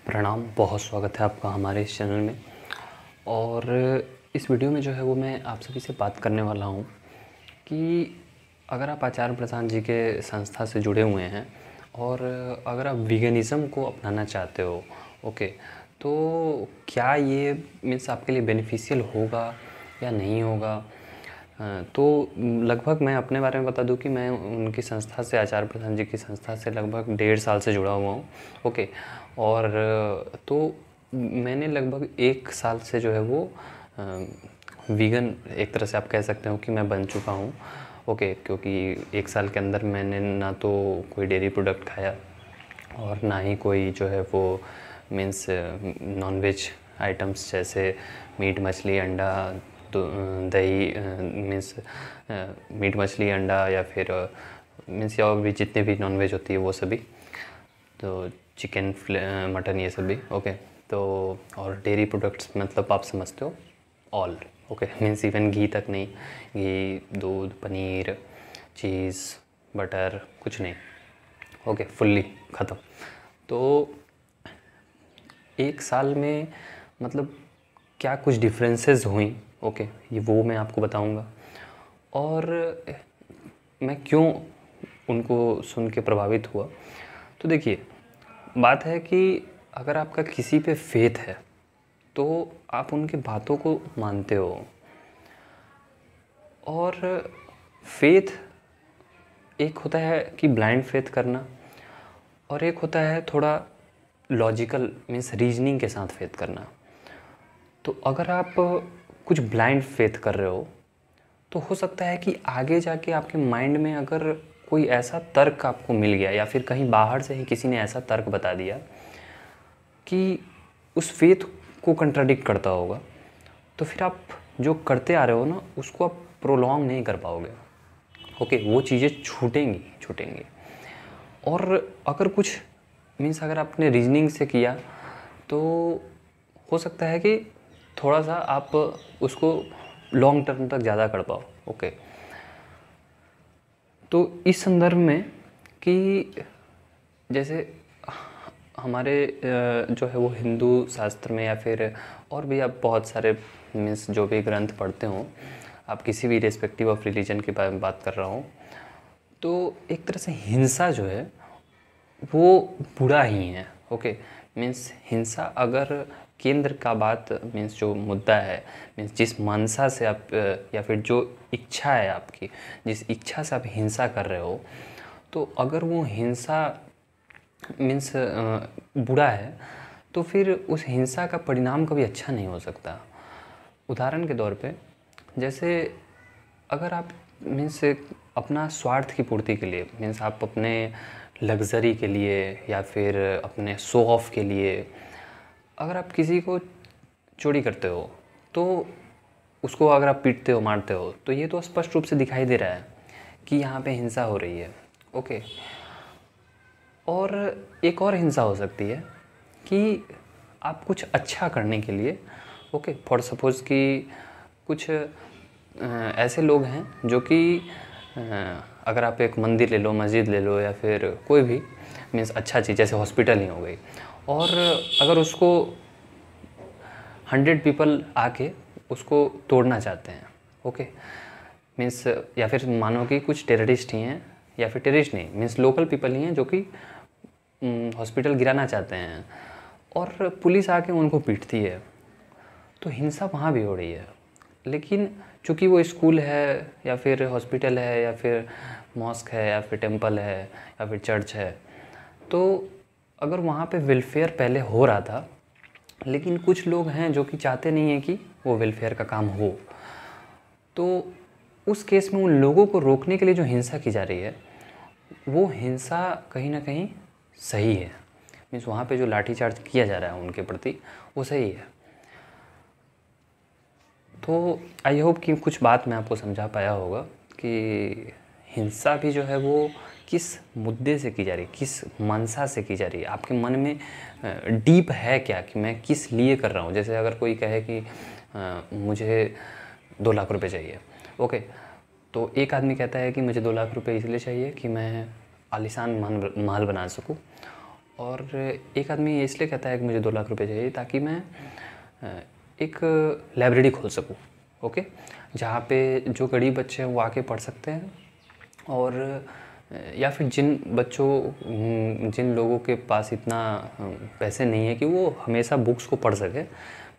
प्रणाम, बहुत स्वागत है आपका हमारे इस चैनल में। और इस वीडियो में जो है वो मैं आप सभी से बात करने वाला हूँ कि अगर आप आचार्य प्रसाद जी के संस्था से जुड़े हुए हैं और अगर आप वीगनिज़्म को अपनाना चाहते हो, ओके, तो क्या ये मीन्स आपके लिए बेनिफिशियल होगा या नहीं होगा। तो लगभग मैं अपने बारे में बता दूं कि मैं उनकी संस्था से, आचार्य प्रसाद जी की संस्था से लगभग 1.5 साल से जुड़ा हुआ हूँ, ओके। और तो मैंने लगभग 1 साल से जो है वो वीगन एक तरह से आप कह सकते हो कि मैं बन चुका हूँ, ओके। क्योंकि 1 साल के अंदर मैंने ना तो कोई डेयरी प्रोडक्ट खाया और ना ही कोई जो है वो मीन्स नॉनवेज आइटम्स जैसे मीट मछली अंडा, तो दही मीन्स मीट मछली अंडा या फिर मीन्स और भी जितने भी नॉनवेज होती है वो सभी, तो चिकन मटन ये सब भी, ओके। तो और डेयरी प्रोडक्ट्स मतलब आप समझते हो ऑल, ओके, मीन्स इवन घी तक नहीं, घी, दूध, पनीर, चीज़, बटर, कुछ नहीं, ओके, फुल्ली ख़त्म। तो 1 साल में मतलब क्या कुछ डिफरेंसेस हुई, ओके, ये वो मैं आपको बताऊंगा। और मैं क्यों उनको सुन के प्रभावित हुआ। तो देखिए, बात है कि अगर आपका किसी पे फेथ है तो आप उनकी बातों को मानते हो। और फेथ एक होता है कि ब्लाइंड फेथ करना, और एक होता है थोड़ा लॉजिकल मीन्स रीजनिंग के साथ फेथ करना। तो अगर आप कुछ ब्लाइंड फेथ कर रहे हो तो हो सकता है कि आगे जाके आपके माइंड में अगर कोई ऐसा तर्क आपको मिल गया या फिर कहीं बाहर से ही किसी ने ऐसा तर्क बता दिया कि उस फेथ को कंट्राडिक्ट करता होगा, तो फिर आप जो करते आ रहे हो ना उसको आप प्रोलॉन्ग नहीं कर पाओगे, ओके। वो चीज़ें छूटेंगी। और अगर कुछ मीन्स अगर आपने रीजनिंग से किया तो हो सकता है कि थोड़ा सा आप उसको लॉन्ग टर्म तक ज़्यादा कर पाओ, ओके। तो इस संदर्भ में कि जैसे हमारे जो है वो हिंदू शास्त्र में या फिर और भी आप बहुत सारे मीन्स जो भी ग्रंथ पढ़ते हो, आप किसी भी रेस्पेक्टिव ऑफ रिलीजन के बारे में बात कर रहा हूँ, तो एक तरह से हिंसा जो है वो बुरा ही है, ओके। मीन्स हिंसा अगर केंद्र का बात मीन्स जो मुद्दा है, मीन्स जिस मंशा से आप या फिर जो इच्छा है आपकी, जिस इच्छा से आप हिंसा कर रहे हो, तो अगर वो हिंसा मीन्स बुरा है तो फिर उस हिंसा का परिणाम कभी अच्छा नहीं हो सकता। उदाहरण के तौर पे जैसे अगर आप मीन्स अपना स्वार्थ की पूर्ति के लिए, मीन्स आप अपने लग्जरी के लिए या फिर अपने शो ऑफ के लिए अगर आप किसी को चोरी करते हो तो उसको अगर आप पीटते हो, मारते हो, तो ये तो स्पष्ट रूप से दिखाई दे रहा है कि यहाँ पे हिंसा हो रही है, ओके। और एक और हिंसा हो सकती है कि आप कुछ अच्छा करने के लिए, ओके, फॉर सपोज़ कि कुछ ऐसे लोग हैं जो कि अगर आप एक मंदिर ले लो, मस्जिद ले लो या फिर कोई भी मीन्स अच्छा चीज़ जैसे हॉस्पिटल ही हो गई, और अगर उसको 100 पीपल आके उसको तोड़ना चाहते हैं, ओके, मीन्स या फिर मानो कि कुछ टेररिस्ट ही हैं या फिर टेररिस्ट नहीं मीन्स लोकल पीपल ही हैं जो कि हॉस्पिटल गिराना चाहते हैं और पुलिस आके उनको पीटती है, तो हिंसा वहाँ भी हो रही है। लेकिन चूँकि वो स्कूल है या फिर हॉस्पिटल है या फिर मॉस्क है या फिर टेंपल है या फिर चर्च है, तो अगर वहाँ पे वेलफेयर पहले हो रहा था, लेकिन कुछ लोग हैं जो कि चाहते नहीं हैं कि वो वेलफेयर का काम हो, तो उस केस में उन लोगों को रोकने के लिए जो हिंसा की जा रही है वो हिंसा कहीं ना कहीं सही है। मीन्स वहाँ पे जो लाठीचार्ज किया जा रहा है उनके प्रति वो सही है। तो आई होप कि कुछ बात मैं आपको समझा पाया होगा कि हिंसा भी जो है वो किस मुद्दे से की जा रही है, किस मंशा से की जा रही है, आपके मन में डीप है क्या कि मैं किस लिए कर रहा हूँ। जैसे अगर कोई कहे कि मुझे 2 लाख रुपए चाहिए, ओके, तो एक आदमी कहता है कि मुझे 2 लाख रुपए इसलिए चाहिए कि मैं आलीशान महल बना सकूं, और एक आदमी ये इसलिए कहता है कि मुझे 2 लाख रुपए चाहिए ताकि मैं एक लाइब्रेरी खोल सकूं, ओके, जहाँ पे जो गरीब बच्चे हैं वो आके पढ़ सकते हैं, और या फिर जिन लोगों के पास इतना पैसे नहीं है कि वो हमेशा बुक्स को पढ़ सके।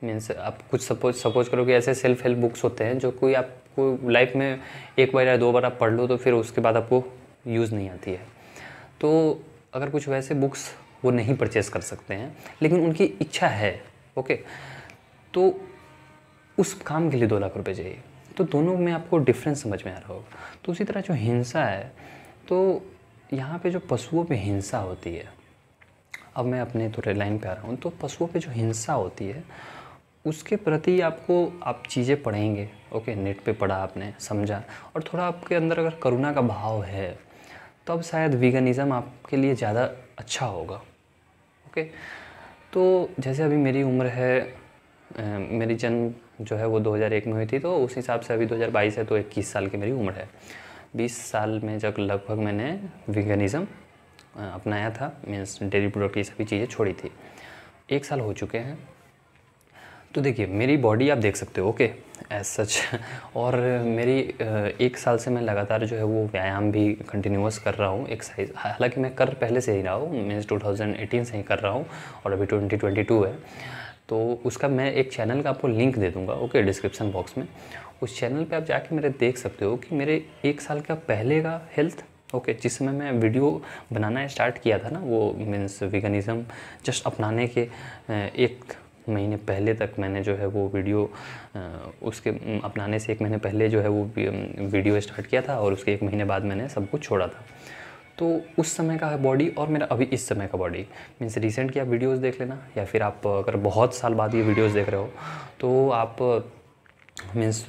मीन्स आप कुछ सपोज करो कि ऐसे सेल्फ हेल्प बुक्स होते हैं जो कोई आपको लाइफ में एक बार या 2 बार आप पढ़ लो तो फिर उसके बाद आपको यूज़ नहीं आती है। तो अगर कुछ वैसे बुक्स वो नहीं परचेज़ कर सकते हैं लेकिन उनकी इच्छा है, ओके, तो उस काम के लिए 2 लाख रुपए चाहिए। तो दोनों में आपको डिफरेंस समझ में आ रहा होगा। तो उसी तरह जो हिंसा है, तो यहाँ पे जो पशुओं पे हिंसा होती है, अब मैं अपने थोड़े लाइन पे आ रहा हूँ, तो पशुओं पे जो हिंसा होती है उसके प्रति आप चीज़ें पढ़ेंगे, ओके, नेट पे पढ़ा आपने, समझा, और थोड़ा आपके अंदर अगर करुणा का भाव है तब शायद वीगनिज़म आपके लिए ज़्यादा अच्छा होगा, ओके। तो जैसे अभी मेरी उम्र है, मेरी जन्म जो है वो 2001 में हुई थी, तो उस हिसाब से अभी 2022 है, तो 21 साल की मेरी उम्र है। 20 साल में जब लगभग मैंने वीगनिज़म अपनाया था, मीन्स डेयरी प्रोडक्ट ये सभी चीज़ें छोड़ी थी। 1 साल हो चुके हैं। तो देखिए मेरी बॉडी आप देख सकते हो, ओके, एज सच, और मेरी 1 साल से मैं लगातार जो है वो व्यायाम भी कंटिन्यूअस कर रहा हूँ, एक्सरसाइज, हालांकि मैं कर पहले से ही रहा हूँ, मीन्स 2018 से ही कर रहा हूँ और अभी 2022 है। तो उसका मैं एक चैनल का आपको लिंक दे दूँगा, ओके, डिस्क्रिप्शन बॉक्स में। उस चैनल पे आप जाके मेरे देख सकते हो कि मेरे 1 साल का पहले का हेल्थ, ओके, जिस समय मैं वीडियो बनाना स्टार्ट किया था ना, वो मीन्स वीगनिज़म जस्ट अपनाने के 1 महीने पहले तक मैंने जो है वो वीडियो उसके अपनाने से 1 महीने पहले जो है वो वीडियो स्टार्ट किया था, और उसके 1 महीने बाद मैंने सब कुछ छोड़ा था। तो उस समय का बॉडी और मेरा अभी इस समय का बॉडी, मीन्स रिसेंट की आप वीडियोस देख लेना, या फिर आप अगर बहुत साल बाद ये वीडियोस देख रहे हो तो आप मीन्स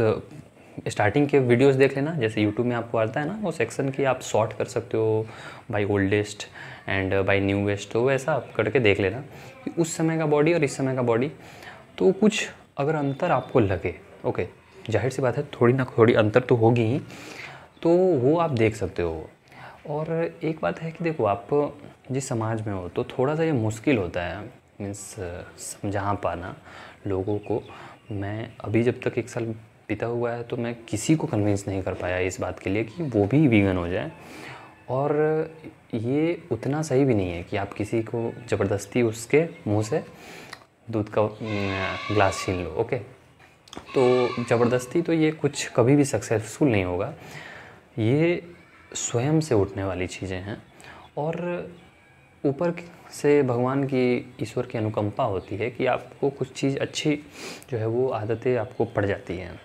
स्टार्टिंग के वीडियोस देख लेना। जैसे यूट्यूब में आपको आता है ना वो सेक्शन की, आप सॉर्ट कर सकते हो by oldest and by newest, तो वैसा आप करके देख लेना कि उस समय का बॉडी और इस समय का बॉडी, तो कुछ अगर अंतर आपको लगे, ओके, जाहिर सी बात है थोड़ी ना थोड़ी अंतर तो होगी ही, तो वो आप देख सकते हो। और एक बात है कि देखो आप जिस समाज में हो तो थोड़ा सा ये मुश्किल होता है, मीन्स समझा पाना लोगों को। मैं अभी जब तक 1 साल बीता हुआ है तो मैं किसी को कन्विंस नहीं कर पाया इस बात के लिए कि वो भी वीगन हो जाए, और ये उतना सही भी नहीं है कि आप किसी को ज़बरदस्ती उसके मुंह से दूध का ग्लास छीन लो, ओके। तो ज़बरदस्ती तो ये कुछ कभी भी सक्सेसफुल नहीं होगा, ये स्वयं से उठने वाली चीज़ें हैं, और ऊपर से भगवान की, ईश्वर की अनुकंपा होती है कि आपको कुछ चीज़ अच्छी जो है वो आदतें आपको पड़ जाती हैं।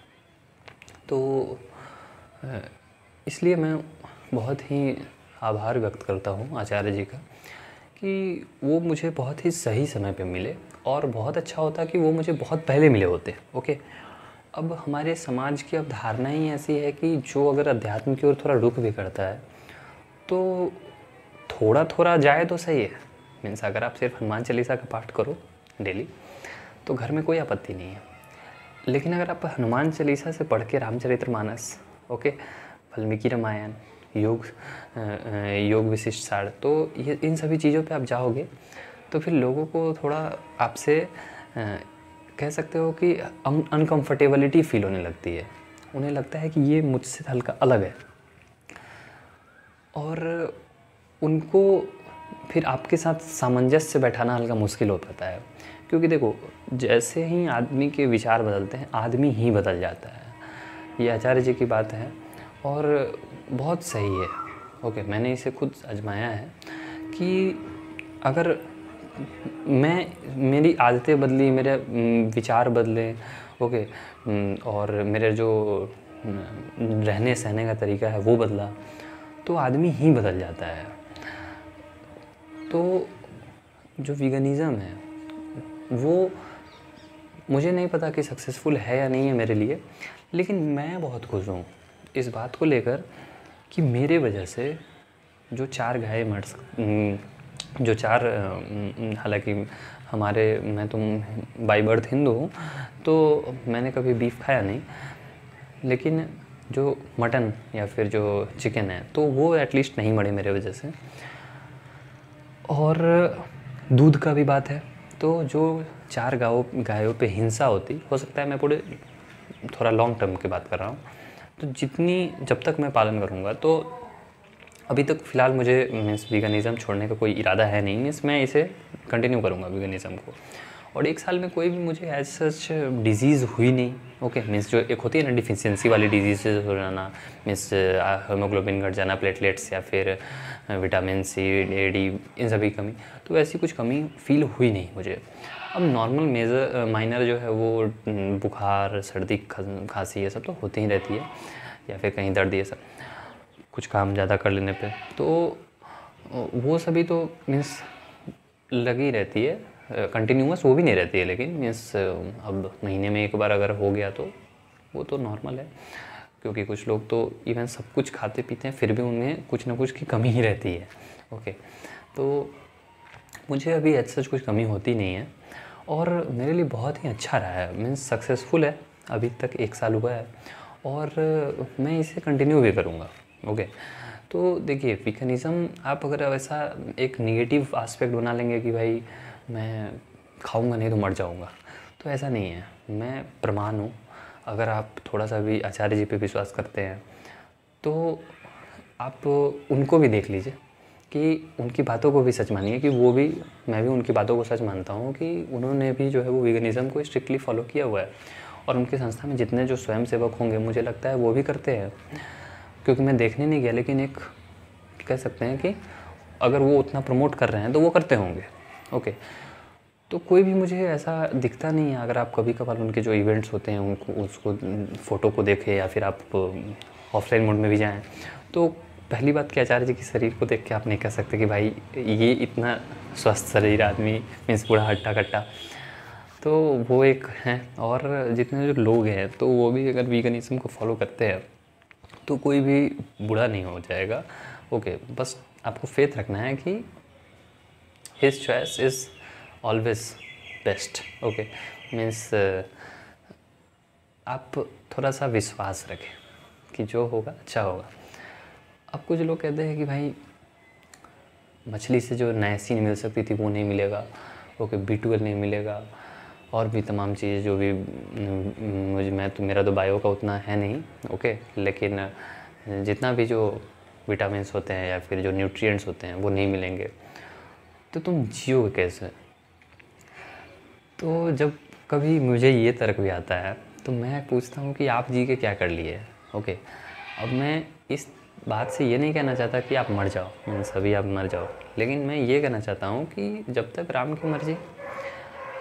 तो इसलिए मैं बहुत ही आभार व्यक्त करता हूँ आचार्य जी का कि वो मुझे बहुत ही सही समय पे मिले, और बहुत अच्छा होता कि वो मुझे बहुत पहले मिले होते, ओके। अब हमारे समाज की अब धारणा ही ऐसी है कि जो अगर अध्यात्म की ओर थोड़ा रुख भी करता है तो थोड़ा थोड़ा जाए तो सही है। मीन्स अगर आप सिर्फ हनुमान चालीसा का पाठ करो डेली तो घर में कोई आपत्ति नहीं है, लेकिन अगर आप हनुमान चालीसा से पढ़ के रामचरितमानस, ओके, वाल्मीकि रामायण, योग विशिष्ट सार, तो ये इन सभी चीज़ों पे आप जाओगे तो फिर लोगों को थोड़ा आपसे कह सकते हो कि अनकम्फर्टेबिलिटी फील होने लगती है। उन्हें लगता है कि ये मुझसे हल्का अलग है, और उनको फिर आपके साथ सामंजस्य बैठाना हल्का मुश्किल हो पाता है। क्योंकि देखो जैसे ही आदमी के विचार बदलते हैं आदमी ही बदल जाता है, ये आचार्य जी की बात है और बहुत सही है, ओके। मैंने इसे खुद आजमाया है कि अगर मेरी आदतें बदली, मेरे विचार बदले, ओके, और मेरे जो रहने सहने का तरीका है वो बदला, तो आदमी ही बदल जाता है। तो जो वीगनिज़म है वो मुझे नहीं पता कि सक्सेसफुल है या नहीं है मेरे लिए, लेकिन मैं बहुत खुश हूँ इस बात को लेकर कि मेरे वजह से जो 4 गाय जो 4 हालांकि मैं बाई बर्थ हिंदू हूँ तो मैंने कभी बीफ खाया नहीं, लेकिन जो मटन या फिर जो चिकन है तो वो एटलीस्ट नहीं मरे मेरे वजह से। और दूध का भी बात है, तो जो 4 गायों पे हिंसा होती, हो सकता है मैं पूरे थोड़ा लॉन्ग टर्म की बात कर रहा हूँ, तो जितनी जब तक मैं पालन करूँगा, तो अभी तक फ़िलहाल मुझे मीन्स वीगनिज़म छोड़ने का कोई इरादा है नहीं, मीन्स मैं इसे कंटिन्यू करूँगा वीगनिज़म को। और 1 साल में कोई भी मुझे एज सच डिज़ीज़ हुई नहीं। ओके, मीन्स जो एक होती है ना डिफिशियंसी वाली डिजीज़ हो जाना, मीन्स हीमोग्लोबिन घट जाना, प्लेटलेट्स या फिर विटामिन सी, डी, इन सभी कमी, तो ऐसी कुछ कमी फ़ील हुई नहीं मुझे। अब नॉर्मल माइनर जो है वो बुखार, सर्दी, खांसी ये सब तो होती ही रहती है, या फिर कहीं दर्द, ये सब कुछ काम ज़्यादा कर लेने पे, तो वो सभी तो मीन्स लगी रहती है, कंटिन्यूअस वो भी नहीं रहती है, लेकिन मीन्स अब महीने में 1 बार अगर हो गया तो वो तो नॉर्मल है। क्योंकि कुछ लोग तो इवन सब कुछ खाते पीते हैं फिर भी उनमें कुछ ना कुछ की कमी ही रहती है। ओके, तो मुझे अभी ऐसा सच कुछ कमी होती नहीं है, और मेरे लिए बहुत ही अच्छा रहा है, मीन्स सक्सेसफुल है अभी तक, 1 साल हुआ है, और मैं इसे कंटिन्यू भी करूँगा। ओके, तो देखिए वीगनिज़म आप अगर वैसा एक नेगेटिव एस्पेक्ट बना लेंगे कि भाई मैं खाऊंगा नहीं तो मर जाऊंगा, तो ऐसा नहीं है। मैं प्रमाण हूँ, अगर आप थोड़ा सा भी आचार्य जी पे विश्वास करते हैं तो आप उनको भी देख लीजिए, कि उनकी बातों को भी सच मानिए, कि वो भी, मैं भी उनकी बातों को सच मानता हूँ कि उन्होंने भी जो है वो वीगनिज़म को स्ट्रिक्टली फॉलो किया हुआ है, और उनकी संस्था में जितने जो स्वयंसेवक होंगे मुझे लगता है वो भी करते हैं, क्योंकि मैं देखने नहीं गया, लेकिन एक कह सकते हैं कि अगर वो उतना प्रमोट कर रहे हैं तो वो करते होंगे। ओके, तो कोई भी मुझे ऐसा दिखता नहीं है। अगर आप कभी कभार उनके जो इवेंट्स होते हैं उनको उसको फ़ोटो को देखें, या फिर आप ऑफलाइन मोड में भी जाएं, तो पहली बात कि आचार्य जी के शरीर को देख के आप नहीं कह सकते कि भाई ये इतना स्वस्थ शरीर आदमी, मीन्स पूरा हट्टा कट्टा, तो वो एक हैं। और जितने जो लोग हैं तो वो भी अगर वीगनिज़म को फॉलो करते हैं तो कोई भी बुरा नहीं हो जाएगा। ओके, बस आपको फेथ रखना है कि his choice is always best. Okay, means आप थोड़ा सा विश्वास रखें कि जो होगा अच्छा होगा। अब कुछ लोग कहते हैं कि भाई मछली से जो नाइसिन मिल सकती थी वो नहीं मिलेगा, ओके, B12 नहीं मिलेगा, और भी तमाम चीज़ें जो भी मेरा तो बायो का उतना है नहीं। ओके, लेकिन जितना भी जो विटामिन्स होते हैं या फिर जो न्यूट्रिएंट्स होते हैं वो नहीं मिलेंगे, तो तुम जियोगे कैसे? तो जब कभी मुझे ये तर्क भी आता है तो मैं पूछता हूँ कि आप जी के क्या कर लिए? ओके, अब मैं इस बात से ये नहीं कहना चाहता कि आप मर जाओ, मीन्स अभी आप मर जाओ, लेकिन मैं ये कहना चाहता हूँ कि जब तक राम की मर्ज़ी,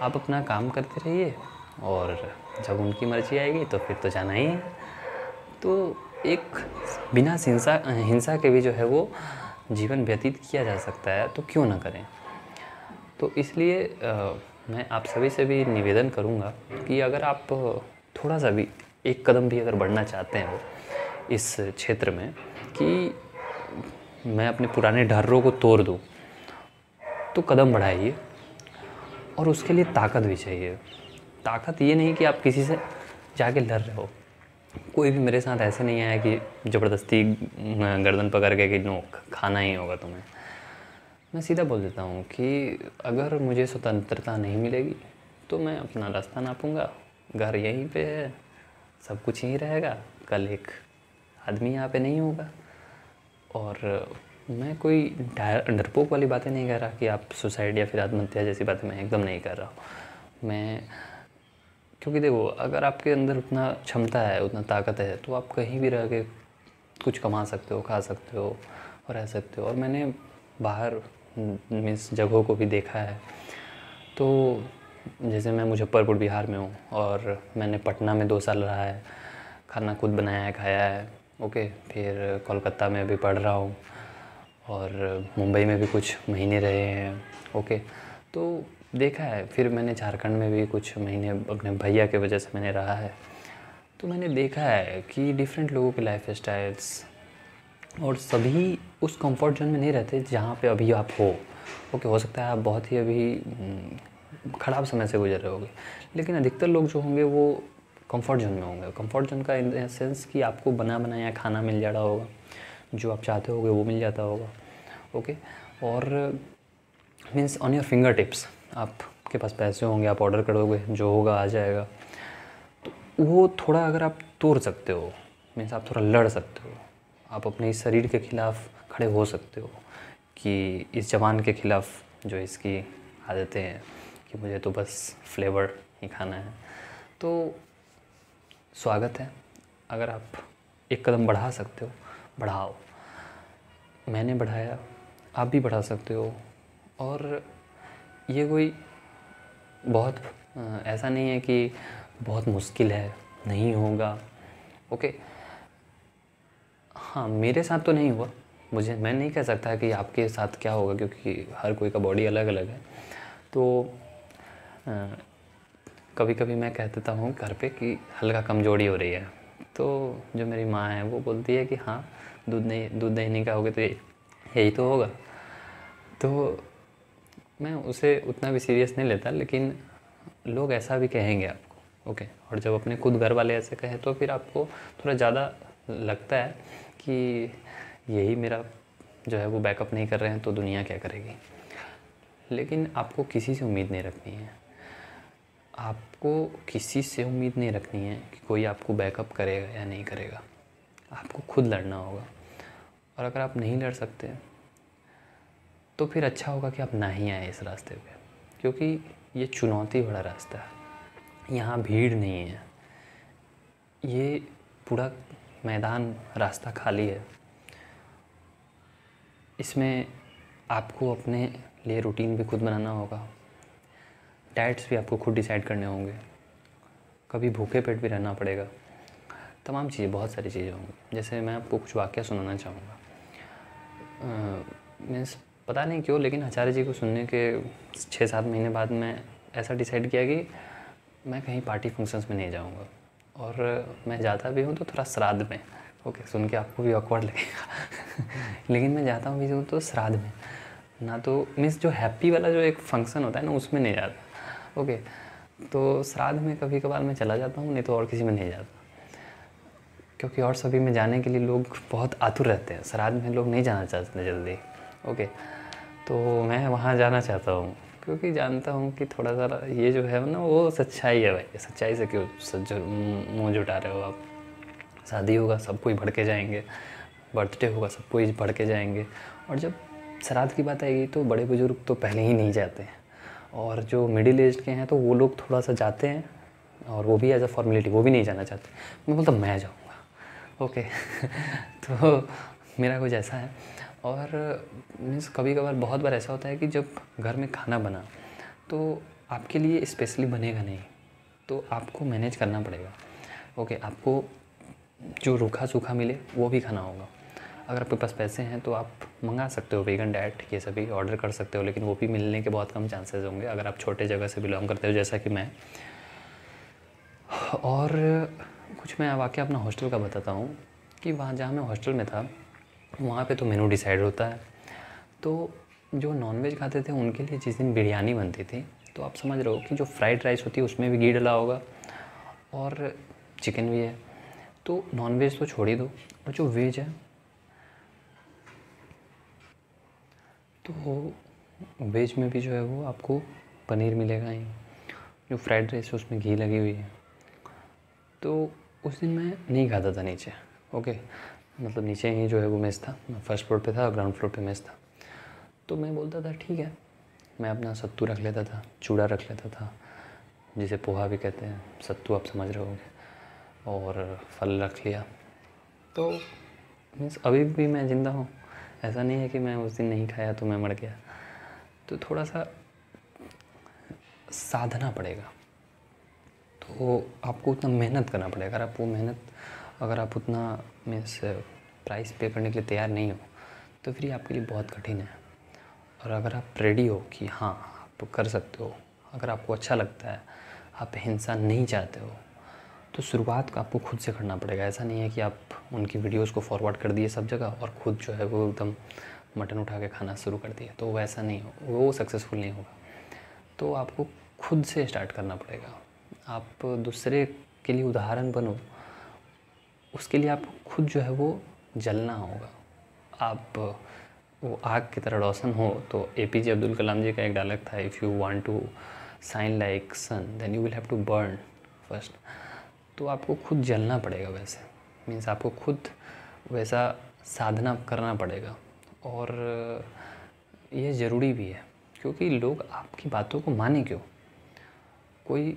आप अपना काम करते रहिए, और जब उनकी मर्ज़ी आएगी तो फिर तो जाना ही है। तो एक बिना हिंसा के भी जो है वो जीवन व्यतीत किया जा सकता है, तो क्यों ना करें? तो इसलिए मैं आप सभी से भी निवेदन करूँगा कि अगर आप थोड़ा सा भी, एक कदम भी अगर बढ़ना चाहते हैं इस क्षेत्र में, कि मैं अपने पुराने ढर्रों को तोड़ दूँ, तो कदम बढ़ाइए, और उसके लिए ताकत भी चाहिए। ताकत ये नहीं कि आप किसी से जाके लड़ रहे हो। कोई भी मेरे साथ ऐसे नहीं आया कि ज़बरदस्ती गर्दन पकड़ के कि नो खाना ही होगा तुम्हें। मैं सीधा बोल देता हूँ कि अगर मुझे स्वतंत्रता नहीं मिलेगी तो मैं अपना रास्ता नापूंगा, घर यहीं पे है, सब कुछ यहीं रहेगा, कल एक आदमी यहाँ पे नहीं होगा। और मैं कोई डरपोक वाली बातें नहीं कह रहा कि आप सुसाइड या फिर आत्महत्या जैसी बातें मैं एकदम नहीं कर रहा हूँ मैं, क्योंकि देखो अगर आपके अंदर उतना क्षमता है, उतना ताकत है, तो आप कहीं भी रह के कुछ कमा सकते हो, खा सकते हो और रह सकते हो। और मैंने बाहर मीन्स जगहों को भी देखा है, तो जैसे मैं मुजफ्फरपुर बिहार में हूँ, और मैंने पटना में 2 साल रहा है, खाना खुद बनाया है, खाया है। ओके, फिर कोलकाता में भी पढ़ रहा हूँ, और मुंबई में भी कुछ महीने रहे हैं। ओके, तो देखा है। फिर मैंने झारखंड में भी कुछ महीने अपने भैया के वजह से मैंने रहा है, तो मैंने देखा है कि डिफरेंट लोगों के लाइफ स्टाइल्स, और सभी उस कंफर्ट जोन में नहीं रहते जहाँ पे अभी आप हो। ओके, हो सकता है आप बहुत ही अभी ख़राब समय से गुजर रहे होगे, लेकिन अधिकतर लोग जो होंगे वो कंफर्ट जोन में होंगे। कंफर्ट जोन का इन द सेंस कि आपको बना बनाया खाना मिल जा रहा होगा, जो आप चाहते होगे वो मिल जाता होगा। ओके, और means on your finger tips, आपके पास पैसे होंगे, आप ऑर्डर करोगे, जो होगा आ जाएगा। तो वो थोड़ा अगर आप तोड़ सकते हो, मीन्स आप थोड़ा लड़ सकते हो, आप अपने इस शरीर के खिलाफ खड़े हो सकते हो कि इस जवान के खिलाफ जो इसकी आदतें हैं कि मुझे तो बस फ्लेवर ही खाना है, तो स्वागत है। अगर आप एक कदम बढ़ा सकते हो, बढ़ाओ। मैंने बढ़ाया, आप भी बढ़ा सकते हो। और ये कोई बहुत ऐसा नहीं है कि बहुत मुश्किल है, नहीं होगा। ओके, हाँ, मेरे साथ तो नहीं हुआ, मैं नहीं कह सकता कि आपके साथ क्या होगा, क्योंकि हर कोई का बॉडी अलग अलग है। तो कभी कभी मैं कह देता हूँ घर पे कि हल्का कमजोरी हो रही है, तो जो मेरी माँ है वो बोलती है कि हाँ, दूध दही नहीं खाओगे तो यही तो होगा। तो मैं उसे उतना भी सीरियस नहीं लेता, लेकिन लोग ऐसा भी कहेंगे आपको। ओके, और जब अपने खुद घर वाले ऐसे कहें तो फिर आपको थोड़ा ज़्यादा लगता है कि यही मेरा जो है वो बैकअप नहीं कर रहे हैं तो दुनिया क्या करेगी। लेकिन आपको किसी से उम्मीद नहीं रखनी है, आपको किसी से उम्मीद नहीं रखनी है कि कोई आपको बैकअप करेगा या नहीं करेगा। आपको खुद लड़ना होगा। और अगर आप नहीं लड़ सकते तो फिर अच्छा होगा कि आप ना ही आए इस रास्ते पे, क्योंकि ये चुनौती भरा रास्ता है। यहाँ भीड़ नहीं है, ये पूरा मैदान, रास्ता खाली है। इसमें आपको अपने लिए रूटीन भी खुद बनाना होगा, डाइट्स भी आपको खुद डिसाइड करने होंगे, कभी भूखे पेट भी रहना पड़ेगा, तमाम चीज़ें, बहुत सारी चीज़ें होंगी। जैसे मैं आपको कुछ वाक़या सुनाना चाहूँगा। मीन्स पता नहीं क्यों, लेकिन आचार्य जी को सुनने के 6-7 महीने बाद मैं ऐसा डिसाइड किया कि मैं कहीं पार्टी फंक्शंस में नहीं जाऊँगा, और मैं जाता भी हूँ तो थोड़ा श्राद्ध में। ओके, सुन के आपको भी ऑकवर्ड लगेगा लेकिन मैं जाता हूँ भी तो श्राद्ध में, ना तो मीन्स जो हैप्पी वाला जो एक फंक्शन होता है ना, उसमें नहीं जाता। ओके, तो श्राद्ध में कभी कभार मैं चला जाता हूँ, नहीं तो और किसी में नहीं जाता, क्योंकि और सभी में जाने के लिए लोग बहुत आतुर रहते हैं, श्राद्ध में लोग नहीं जाना चाहते जल्दी। ओके, तो मैं वहाँ जाना चाहता हूँ, क्योंकि जानता हूँ कि थोड़ा सा ये जो है ना वो सच्चाई है भाई। सच्चाई से क्यों मुँह जुटा रहे हो आप। शादी होगा सब कोई भड़के जाएंगे, बर्थडे होगा सब कोई भड़के जाएंगे, और जब श्राद्ध की बात आएगी तो बड़े बुजुर्ग तो पहले ही नहीं जाते हैं, और जो मिडिल एज के हैं तो वो लोग थोड़ा सा जाते हैं, और वो भी एज अ फॉर्मेलिटी, वो भी नहीं जाना चाहते। मैं बोलता मैं जाऊँगा। ओके तो मेरा कुछ ऐसा है। और मीन्स कभी कभार बहुत बार ऐसा होता है कि जब घर में खाना बना तो आपके लिए स्पेशली बनेगा नहीं, तो आपको मैनेज करना पड़ेगा। ओके, आपको जो रूखा सूखा मिले वो भी खाना होगा। अगर आपके पास पैसे हैं तो आप मंगा सकते हो वीगन डाइट, ये सभी ऑर्डर कर सकते हो, लेकिन वो भी मिलने के बहुत कम चांसेस होंगे अगर आप छोटे जगह से बिलोंग करते हो, जैसा कि मैं। और कुछ मैं वाक़या अपना हॉस्टल का बताता हूँ कि वहाँ जहाँ मैं हॉस्टल में था वहाँ पे तो मेनू डिसाइड होता है। तो जो नॉनवेज खाते थे उनके लिए जिस दिन बिरयानी बनती थी, तो आप समझ रहे हो कि जो फ्राइड राइस होती है उसमें भी घी डला होगा और चिकन भी है। तो नॉनवेज तो छोड़ ही दो, और जो वेज है तो वेज में भी जो है वो आपको पनीर मिलेगा ही। जो फ्राइड राइस है उसमें घी लगी हुई है। तो उस दिन मैं नहीं खाता था नीचे। ओके, मतलब नीचे ही जो है वो मेस था, मैं फर्स्ट फ्लोर पे था और ग्राउंड फ्लोर पे मेस था। तो मैं बोलता था ठीक है, मैं अपना सत्तू रख लेता था, चूड़ा रख लेता था, जिसे पोहा भी कहते हैं, सत्तू आप समझ रहे होंगे, और फल रख लिया। तो मीन्स अभी भी मैं ज़िंदा हूँ, ऐसा नहीं है कि मैं उस दिन नहीं खाया तो मैं मर गया। तो थोड़ा सा साधना पड़ेगा, तो आपको उतना मेहनत करना पड़ेगा। अगर आप उतना मीन्स प्राइस पे करने के लिए तैयार नहीं हो तो फिर ये आपके लिए बहुत कठिन है। और अगर आप रेडी हो कि हाँ आप कर सकते हो, अगर आपको अच्छा लगता है, आप हिंसा नहीं चाहते हो, तो शुरुआत आपको खुद से करना पड़ेगा। ऐसा नहीं है कि आप उनकी वीडियोस को फॉरवर्ड कर दिए सब जगह और खुद जो है वो एकदम मटन उठा के खाना शुरू कर दिया, तो वैसा नहीं हो, वो सक्सेसफुल नहीं होगा। तो आपको खुद से स्टार्ट करना पड़ेगा। आप दूसरे के लिए उदाहरण बनो, उसके लिए आपको खुद जो है वो जलना होगा। आप वो आग की तरह रोशन हो। तो एपीजे अब्दुल कलाम जी का एक डायलॉग था, if you want to shine like sun then you will have to burn first. तो आपको खुद जलना पड़ेगा, वैसे मीन्स आपको खुद वैसा साधना करना पड़ेगा। और ये ज़रूरी भी है, क्योंकि लोग आपकी बातों को माने क्यों। कोई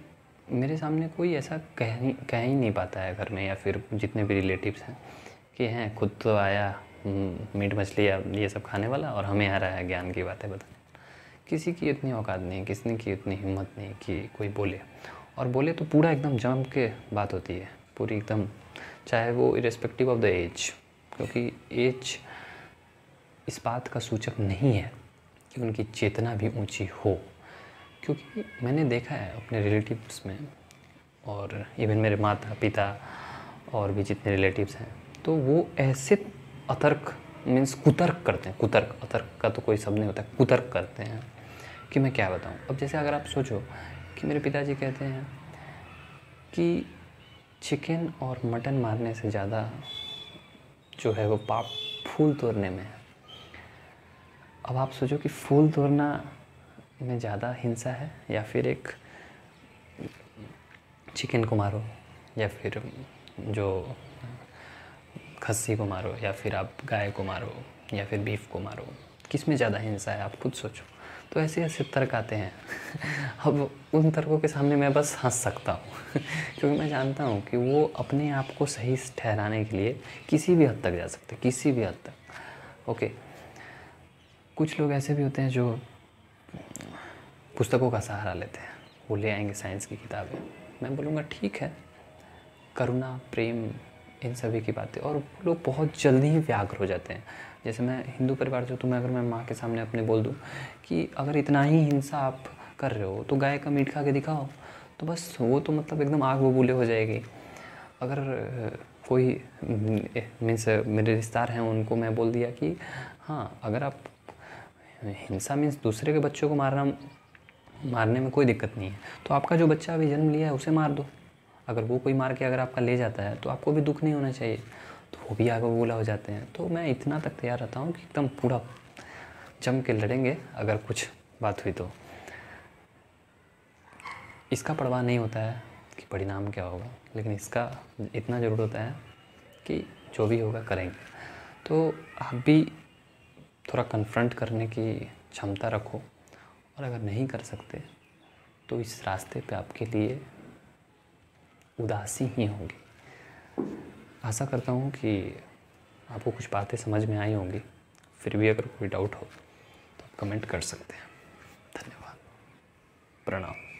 मेरे सामने कोई ऐसा कह ही नहीं पाता है घर में, या फिर जितने भी रिलेटिव्स हैं कि हैं खुद तो आया मीट मछली या ये सब खाने वाला, और हमें आ रहा है ज्ञान की बातें बताने। किसी की इतनी औकात नहीं, किसी की इतनी हिम्मत नहीं कि कोई बोले, और बोले तो पूरा एकदम जम के बात होती है पूरी एकदम, चाहे वो इरेस्पेक्टिव ऑफ द एज, क्योंकि एज इस बात का सूचक नहीं है कि उनकी चेतना भी ऊंची हो। क्योंकि मैंने देखा है अपने रिलेटिव्स में, और इवन मेरे माता पिता और भी जितने रिलेटिव्स हैं, तो वो ऐसे अतर्क मीन्स कुतर्क करते हैं। कुतर्क, अतर्क का तो कोई शब्द नहीं होता, कुतर्क करते हैं कि मैं क्या बताऊं। अब जैसे अगर आप सोचो कि मेरे पिताजी कहते हैं कि चिकन और मटन मारने से ज़्यादा जो है वो पाप फूल तोड़ने में है। अब आप सोचो कि फूल तोड़ना में ज़्यादा हिंसा है, या फिर एक चिकन को मारो, या फिर जो खस्सी को मारो, या फिर आप गाय को मारो, या फिर बीफ को मारो, किस में ज़्यादा हिंसा है आप खुद सोचो। तो ऐसे ऐसे तर्क आते हैं। अब उन तर्कों के सामने मैं बस हंस सकता हूँ क्योंकि मैं जानता हूँ कि वो अपने आप को सही ठहराने के लिए किसी भी हद तक जा सकते हैं, किसी भी हद तक। ओके, कुछ लोग ऐसे भी होते हैं जो पुस्तकों का सहारा लेते हैं, वो ले आएंगे साइंस की किताबें। मैं बोलूँगा ठीक है, करुणा, प्रेम, इन सभी की बातें, और लोग बहुत जल्दी ही व्याग्र हो जाते हैं। जैसे मैं हिंदू परिवार से, तो मैं अगर मैं माँ के सामने अपने बोल दूँ कि अगर इतना ही हिंसा आप कर रहे हो तो गाय का मीट खा के दिखाओ, तो बस वो तो मतलब एकदम आग बबूले हो जाएगी। अगर कोई मीन्स मेरे रिश्तेदार हैं, उनको मैं बोल दिया कि हाँ, अगर आप हिंसा मीन्स दूसरे के बच्चों को मारने में कोई दिक्कत नहीं है, तो आपका जो बच्चा अभी जन्म लिया है उसे मार दो। अगर वो कोई मार के अगर आपका ले जाता है तो आपको भी दुख नहीं होना चाहिए, तो वो भी आगे बबूला हो जाते हैं। तो मैं इतना तक तैयार रहता हूँ कि एकदम पूरा जम के लड़ेंगे अगर कुछ बात हुई तो। इसका परवाह नहीं होता है कि परिणाम क्या होगा, लेकिन इसका इतना ज़रूर होता है कि जो भी होगा करेंगे। तो आप भी थोड़ा कन्फ्रंट करने की क्षमता रखो, और अगर नहीं कर सकते तो इस रास्ते पे आपके लिए उदासी ही होगी। आशा करता हूँ कि आपको कुछ बातें समझ में आई होंगी। फिर भी अगर कोई डाउट हो तो आप कमेंट कर सकते हैं। धन्यवाद, प्रणाम।